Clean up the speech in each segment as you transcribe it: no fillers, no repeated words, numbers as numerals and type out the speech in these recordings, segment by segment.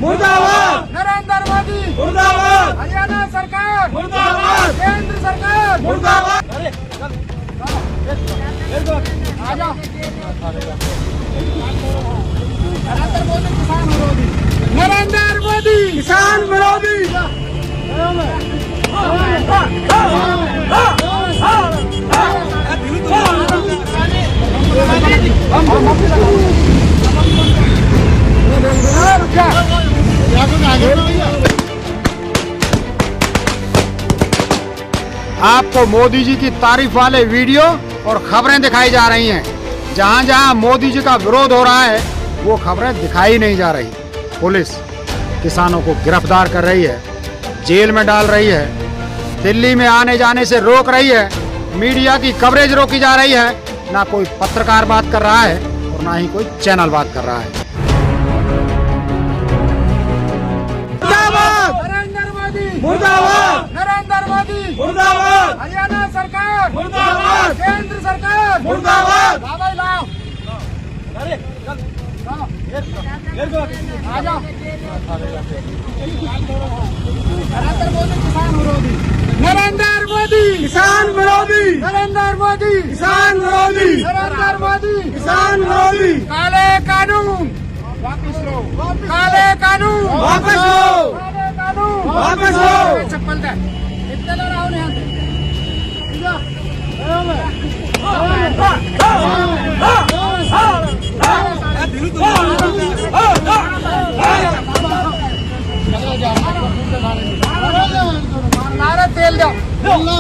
मुर्दाबाद, नरेंद्र मोदी मुर्दाबाद, हरियाणा सरकार मुर्दाबाद, केंद्र सरकार मुर्दाबाद। आजा नरेंद्र मोदी किसान विरोधी, नरेंद्र मोदी किसान विरोधी। आपको मोदी जी की तारीफ वाले वीडियो और खबरें दिखाई जा रही हैं। जहां जहां मोदी जी का विरोध हो रहा है वो खबरें दिखाई नहीं जा रही। पुलिस किसानों को गिरफ्तार कर रही है, जेल में डाल रही है, दिल्ली में आने जाने से रोक रही है, मीडिया की कवरेज रोकी जा रही है। ना कोई पत्रकार बात कर रहा है और ना ही कोई चैनल बात कर रहा है। नरेंद्र मोदी मुर्दाबाद, नरेंद्र मोदी मुर्दाबाद, हरियाणा सरकार मुर्दाबाद, केंद्र सरकार मुर्दाबाद। भाई लाओ आजा नरेंद्र मोदी किसान विरोधी, नरेंद्र मोदी किसान विरोधी, नरेंद्र मोदी किसान विरोधी, नरेंद्र मोदी किसान विरोधी। काले कानून वापस लो, काले कानून वापस लो, काले कानून वापस लो। चप्पल दे इतने लोग आओ यहाँ नारा तेल दो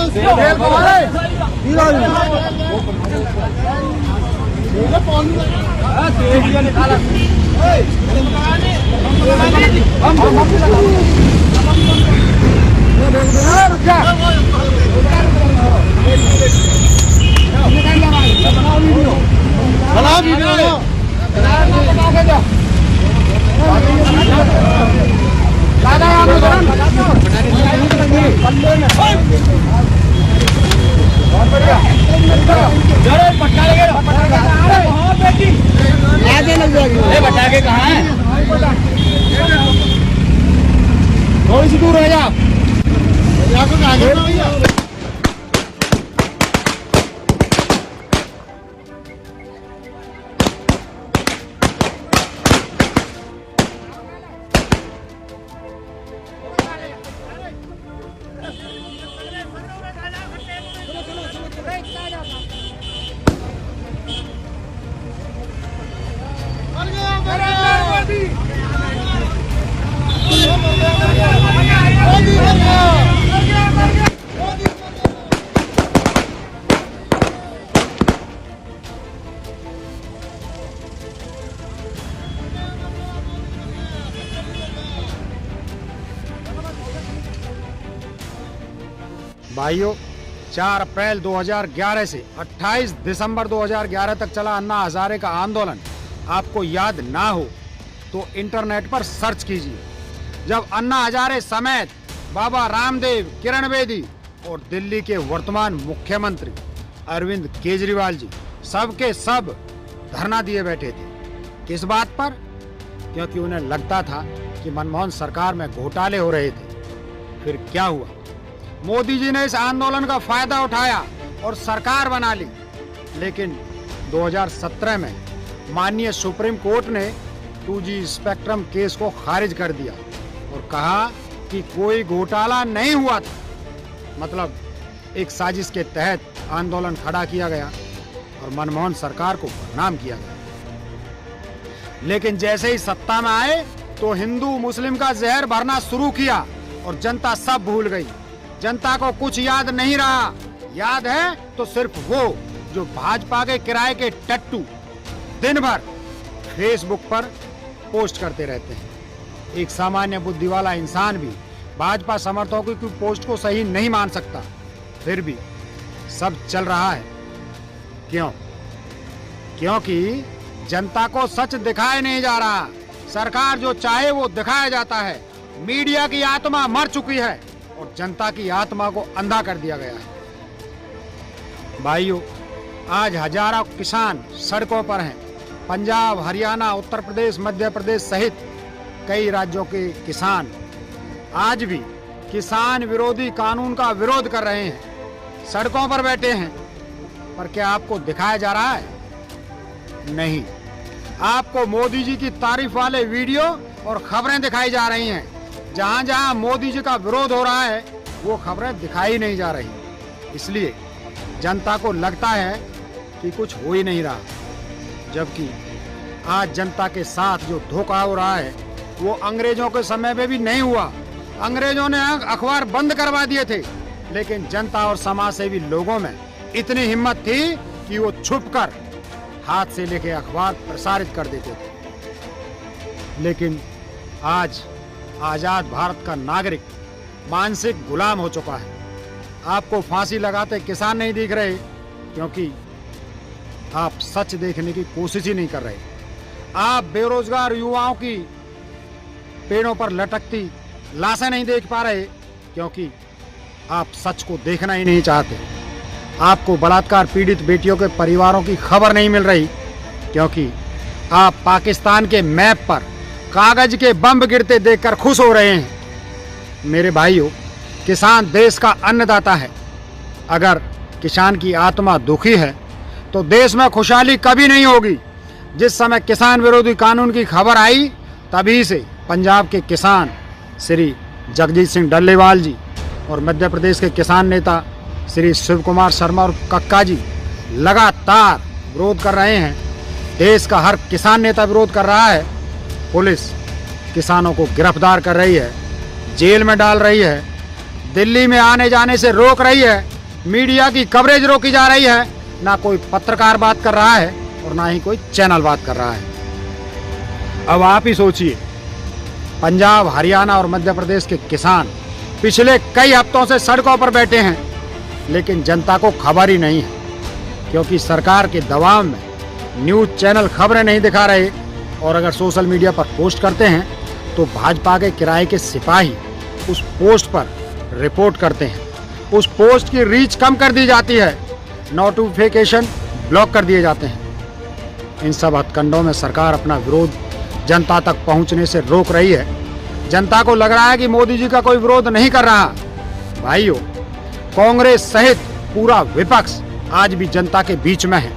तेल को निकाला पटाखे कहाँ हैं? थोड़ी सी दूर रह जा भाइयों, 4 अप्रैल 2011 से 28 दिसंबर 2011 तक चला अन्ना हजारे का आंदोलन आपको याद ना हो तो इंटरनेट पर सर्च कीजिए। जब अन्ना हजारे समेत बाबा रामदेव, किरण बेदी और दिल्ली के वर्तमान मुख्यमंत्री अरविंद केजरीवाल जी सबके सब धरना दिए बैठे थे। किस बात पर? क्योंकि उन्हें लगता था कि मनमोहन सरकार में घोटाले हो रहे थे। फिर क्या हुआ? मोदी जी ने इस आंदोलन का फायदा उठाया और सरकार बना ली। लेकिन 2017 में माननीय सुप्रीम कोर्ट ने 2G स्पेक्ट्रम केस को खारिज कर दिया और कहा कि कोई घोटाला नहीं हुआ था। मतलब एक साजिश के तहत आंदोलन खड़ा किया गया और मनमोहन सरकार को बदनाम किया गया। लेकिन जैसे ही सत्ता में आए तो हिंदू मुस्लिम का जहर भरना शुरू किया और जनता सब भूल गई। जनता को कुछ याद नहीं रहा। याद है तो सिर्फ वो जो भाजपा के किराए के टट्टू दिन भर फेसबुक पर पोस्ट करते रहते हैं। एक सामान्य बुद्धि वाला इंसान भी भाजपा समर्थकों की पोस्ट को सही नहीं मान सकता। फिर भी सब चल रहा है। क्यों? क्योंकि जनता को सच दिखाया नहीं जा रहा। सरकार जो चाहे वो दिखाया जाता है। मीडिया की आत्मा मर चुकी है और जनता की आत्मा को अंधा कर दिया गया है। भाइयों, आज हजारों किसान सड़कों पर हैं। पंजाब, हरियाणा, उत्तर प्रदेश, मध्य प्रदेश सहित कई राज्यों के किसान आज भी किसान विरोधी कानून का विरोध कर रहे हैं, सड़कों पर बैठे हैं। पर क्या आपको दिखाया जा रहा है? नहीं, आपको मोदी जी की तारीफ वाले वीडियो और खबरें दिखाई जा रही हैं। जहां जहां मोदी जी का विरोध हो रहा है वो खबरें दिखाई नहीं जा रही। इसलिए जनता को लगता है कि कुछ हो ही नहीं रहा, जबकि आज जनता के साथ जो धोखा हो रहा है वो अंग्रेजों के समय में भी नहीं हुआ। अंग्रेजों ने अखबार बंद करवा दिए थे, लेकिन जनता और समाज सेवी लोगों में इतनी हिम्मत थी कि वो छुपकर हाथ से लेके अखबार प्रसारित कर देते थे। लेकिन आज आजाद भारत का नागरिक मानसिक गुलाम हो चुका है। आपको फांसी लगाते किसान नहीं दिख रहे, क्योंकि आप सच देखने की कोशिश ही नहीं कर रहे। आप बेरोजगार युवाओं की पेड़ों पर लटकती लाशें नहीं देख पा रहे, क्योंकि आप सच को देखना ही नहीं चाहते। आपको बलात्कार पीड़ित बेटियों के परिवारों की खबर नहीं मिल रही, क्योंकि आप पाकिस्तान के मैप पर कागज के बम गिरते देखकर खुश हो रहे हैं। मेरे भाइयों, किसान देश का अन्नदाता है। अगर किसान की आत्मा दुखी है तो देश में खुशहाली कभी नहीं होगी। जिस समय किसान विरोधी कानून की खबर आई, तभी से पंजाब के किसान श्री जगजीत सिंह डल्लेवाल जी और मध्य प्रदेश के किसान नेता श्री शिव कुमार शर्मा और कक्का जी लगातार विरोध कर रहे हैं। देश का हर किसान नेता विरोध कर रहा है। पुलिस किसानों को गिरफ्तार कर रही है, जेल में डाल रही है, दिल्ली में आने जाने से रोक रही है, मीडिया की कवरेज रोकी जा रही है। ना कोई पत्रकार बात कर रहा है और ना ही कोई चैनल बात कर रहा है। अब आप ही सोचिए, पंजाब, हरियाणा और मध्य प्रदेश के किसान पिछले कई हफ्तों से सड़कों पर बैठे हैं, लेकिन जनता को खबर ही नहीं है, क्योंकि सरकार के दबाव में न्यूज़ चैनल खबरें नहीं दिखा रहे। और अगर सोशल मीडिया पर पोस्ट करते हैं तो भाजपा के किराए के सिपाही उस पोस्ट पर रिपोर्ट करते हैं। उस पोस्ट की रीच कम कर दी जाती है, नोटिफिकेशन ब्लॉक कर दिए जाते हैं। इन सब हथकंडों में सरकार अपना विरोध जनता तक पहुंचने से रोक रही है। जनता को लग रहा है कि मोदी जी का कोई विरोध नहीं कर रहा। भाइयों, कांग्रेस सहित पूरा विपक्ष आज भी जनता के बीच में है,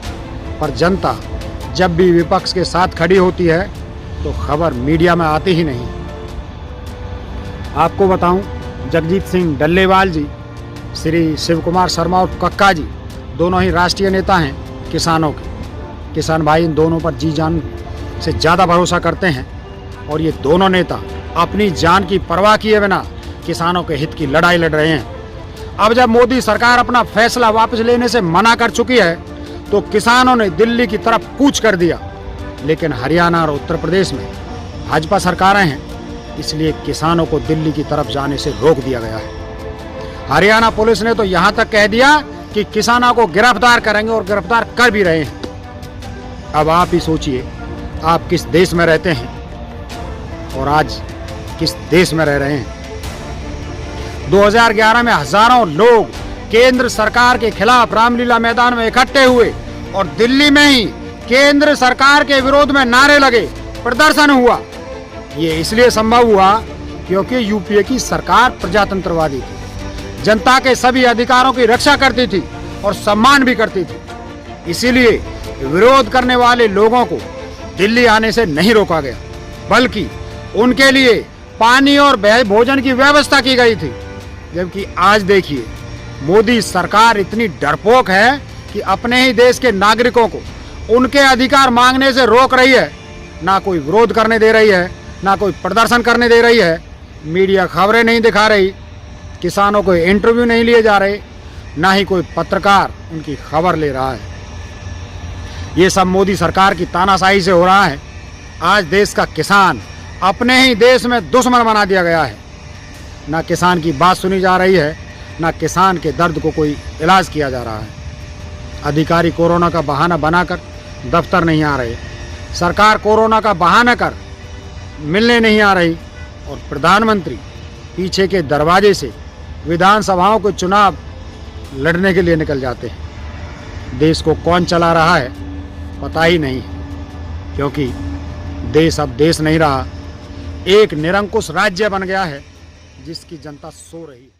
पर जनता जब भी विपक्ष के साथ खड़ी होती है तो खबर मीडिया में आती ही नहीं। आपको बताऊं, जगजीत सिंह डल्लेवाल जी, श्री शिव कुमार शर्मा और कक्का जी दोनों ही राष्ट्रीय नेता हैं किसानों के। किसान भाई इन दोनों पर जी जान से ज़्यादा भरोसा करते हैं, और ये दोनों नेता अपनी जान की परवाह किए बिना किसानों के हित की लड़ाई लड़ रहे हैं। अब जब मोदी सरकार अपना फैसला वापस लेने से मना कर चुकी है तो किसानों ने दिल्ली की तरफ कूच कर दिया। लेकिन हरियाणा और उत्तर प्रदेश में भाजपा सरकारें हैं, इसलिए किसानों को दिल्ली की तरफ जाने से रोक दिया गया है। हरियाणा पुलिस ने तो यहाँ तक कह दिया कि किसानों को गिरफ्तार करेंगे, और गिरफ्तार कर भी रहे हैं। अब आप ही सोचिए, आप किस देश में रहते हैं और आज किस देश में रह रहे हैं। 2011 में हजारों लोग केंद्र सरकार के खिलाफ रामलीला मैदान में इकट्ठे हुए और दिल्ली में ही केंद्र सरकार के विरोध में नारे लगे, प्रदर्शन हुआ। ये इसलिए संभव हुआ क्योंकि यूपीए की सरकार प्रजातंत्रवादी थी, जनता के सभी अधिकारों की रक्षा करती थी और सम्मान भी करती थी। इसीलिए विरोध करने वाले लोगों को दिल्ली आने से नहीं रोका गया, बल्कि उनके लिए पानी और भोजन की व्यवस्था की गई थी। जबकि आज देखिए, मोदी सरकार इतनी डरपोक है कि अपने ही देश के नागरिकों को उनके अधिकार मांगने से रोक रही है। ना कोई विरोध करने दे रही है, ना कोई प्रदर्शन करने दे रही है, मीडिया खबरें नहीं दिखा रही, किसानों को इंटरव्यू नहीं लिए जा रहे, ना ही कोई पत्रकार उनकी खबर ले रहा है। ये सब मोदी सरकार की तानाशाही से हो रहा है। आज देश का किसान अपने ही देश में दुश्मन बना दिया गया है। ना किसान की बात सुनी जा रही है, ना किसान के दर्द को कोई इलाज किया जा रहा है। अधिकारी कोरोना का बहाना बनाकर दफ्तर नहीं आ रहे, सरकार कोरोना का बहाना कर मिलने नहीं आ रही, और प्रधानमंत्री पीछे के दरवाजे से विधानसभाओं के चुनाव लड़ने के लिए निकल जाते हैं। देश को कौन चला रहा है पता ही नहीं, क्योंकि देश अब देश नहीं रहा, एक निरंकुश राज्य बन गया है जिसकी जनता सो रही है।